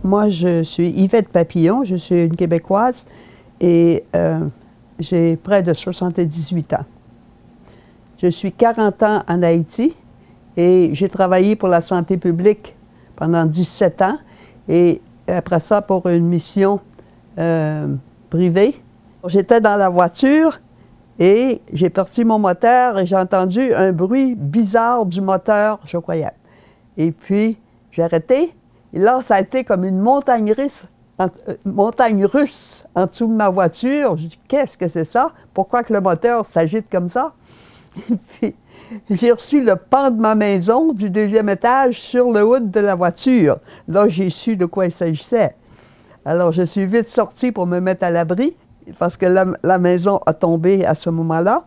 Moi, je suis Yvette Papillon, je suis une Québécoise et j'ai près de 78 ans. Je suis 40 ans en Haïti et j'ai travaillé pour la santé publique pendant 17 ans et après ça pour une mission privée. J'étais dans la voiture et j'ai parti mon moteur et j'ai entendu un bruit bizarre du moteur, je croyais. Et puis, j'ai arrêté. Et là, ça a été comme une montagne russe en dessous de ma voiture. Je dis, qu'est-ce que c'est ça? Pourquoi que le moteur s'agite comme ça? Et puis, j'ai reçu le pan de ma maison du deuxième étage sur le hood de la voiture. Là, j'ai su de quoi il s'agissait. Alors, je suis vite sortie pour me mettre à l'abri, parce que la maison a tombé à ce moment-là.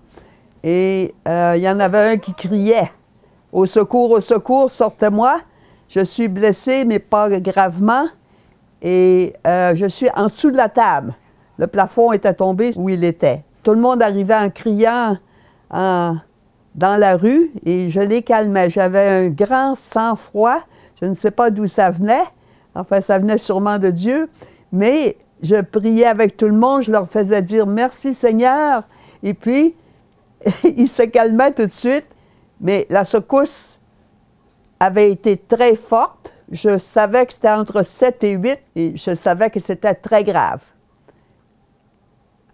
Et il y en avait un qui criait, « Au secours, sortez-moi! » Je suis blessée, mais pas gravement. Et je suis en dessous de la table. Le plafond était tombé où il était. Tout le monde arrivait en criant dans la rue et je les calmais. J'avais un grand sang-froid. Je ne sais pas d'où ça venait. Enfin, ça venait sûrement de Dieu. Mais je priais avec tout le monde. Je leur faisais dire « Merci Seigneur ». Et puis, ils se calmaient tout de suite. Mais la secousse avait été très forte. Je savais que c'était entre 7 et 8 et je savais que c'était très grave.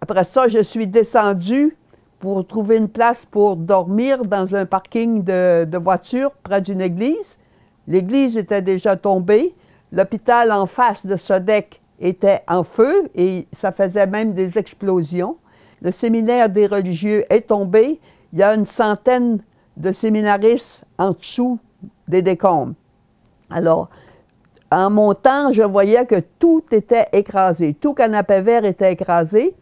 Après ça, je suis descendue pour trouver une place pour dormir dans un parking de voitures près d'une église. L'église était déjà tombée. L'hôpital en face de Sodec était en feu et ça faisait même des explosions. Le séminaire des religieux est tombé. Il y a une centaine de séminaristes en dessous des décombres. Alors, en montant, je voyais que tout était écrasé. Tout canapé vert était écrasé.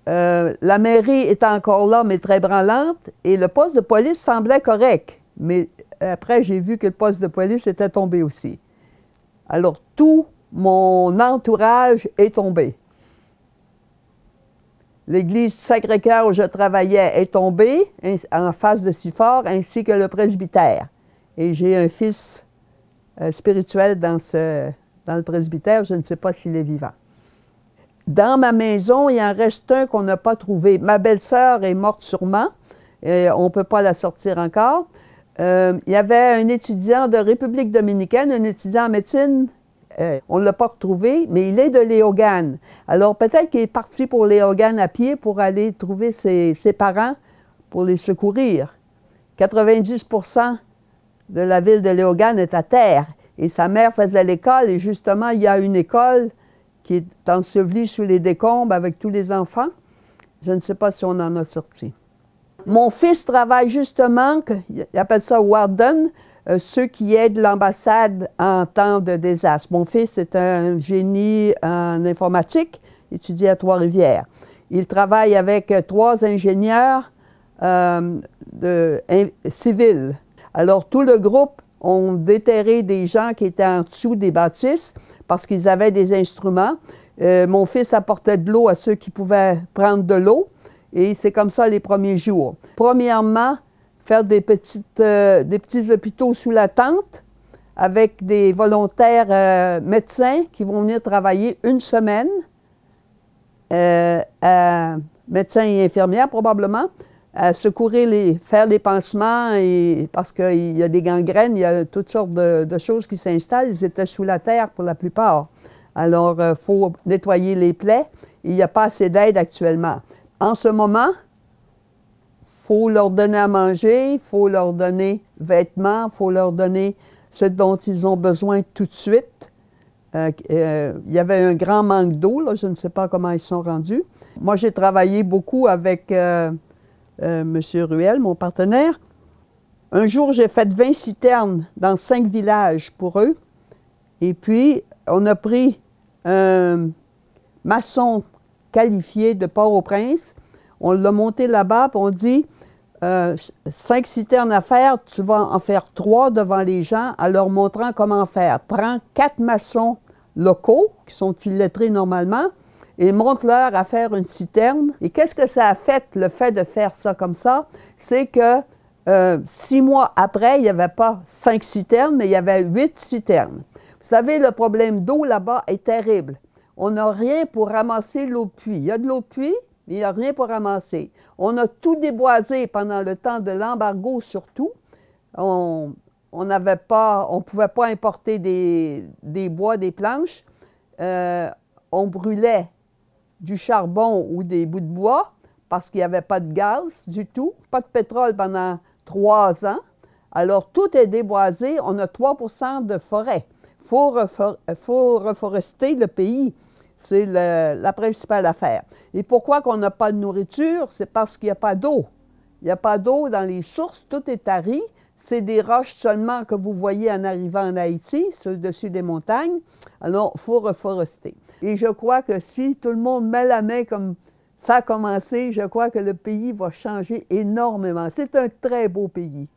La mairie était encore là, mais très branlante. Et le poste de police semblait correct. Mais après, j'ai vu que le poste de police était tombé aussi. Alors, tout mon entourage est tombé. L'église Sacré-Cœur où je travaillais est tombée, en face de Sifford, ainsi que le presbytère. Et j'ai un fils spirituel dans le presbytère, je ne sais pas s'il est vivant. Dans ma maison, il en reste un qu'on n'a pas trouvé. Ma belle-sœur est morte sûrement, et on ne peut pas la sortir encore. Il y avait un étudiant de République dominicaine, un étudiant en médecine, on ne l'a pas retrouvé, mais il est de Léogane. Alors peut-être qu'il est parti pour Léogane à pied pour aller trouver ses parents pour les secourir. 90% de la ville de Léogane est à terre. Et sa mère faisait l'école, et justement, il y a une école qui est ensevelie sous les décombres avec tous les enfants. Je ne sais pas si on en a sorti. Mon fils travaille justement, il appelle ça warden, ceux qui aident l'ambassade en temps de désastre. Mon fils est un génie en informatique, étudie à Trois-Rivières. Il travaille avec 3 ingénieurs civils. Alors, tout le groupe ont déterré des gens qui étaient en dessous des bâtisses parce qu'ils avaient des instruments. Mon fils apportait de l'eau à ceux qui pouvaient prendre de l'eau et c'est comme ça les premiers jours. Premièrement, faire des petits hôpitaux sous la tente avec des volontaires médecins qui vont venir travailler 1 semaine, médecins et infirmières probablement, à secourir, faire les pansements, parce qu'il y a des gangrènes, il y a toutes sortes de choses qui s'installent. Ils étaient sous la terre pour la plupart. Alors, il faut nettoyer les plaies. Il n'y a pas assez d'aide actuellement. En ce moment, il faut leur donner à manger, il faut leur donner vêtements, il faut leur donner ce dont ils ont besoin tout de suite. Il y avait un grand manque d'eau, je ne sais pas comment ils sont rendus. Moi, j'ai travaillé beaucoup avec M. Ruel, mon partenaire. Un jour, j'ai fait 20 citernes dans 5 villages pour eux. Et puis, on a pris un maçon qualifié de Port-au-Prince. On l'a monté là-bas, puis on dit 5 citernes à faire, tu vas en faire 3 devant les gens en leur montrant comment faire. Prends 4 maçons locaux, qui sont illettrés normalement, et montre-leur à faire une citerne. Et qu'est-ce que ça a fait, le fait de faire ça comme ça? C'est que 6 mois après, il n'y avait pas 5 citernes, mais il y avait 8 citernes. Vous savez, le problème d'eau là-bas est terrible. On n'a rien pour ramasser l'eau de pluie. Il y a de l'eau de pluie, mais il n'y a rien pour ramasser. On a tout déboisé pendant le temps de l'embargo surtout. On ne pouvait pas importer des bois, des planches. On brûlait du charbon ou des bouts de bois parce qu'il n'y avait pas de gaz du tout, pas de pétrole pendant 3 ans. Alors, tout est déboisé. On a 3 % de forêt. Il faut reforester le pays. C'est la principale affaire. Et pourquoi qu'on n'a pas de nourriture? C'est parce qu'il n'y a pas d'eau. Il n'y a pas d'eau dans les sources, tout est tari. C'est des roches seulement que vous voyez en arrivant en Haïti, au-dessus des montagnes. Alors, il faut reforester. Et je crois que si tout le monde met la main comme ça a commencé, je crois que le pays va changer énormément. C'est un très beau pays.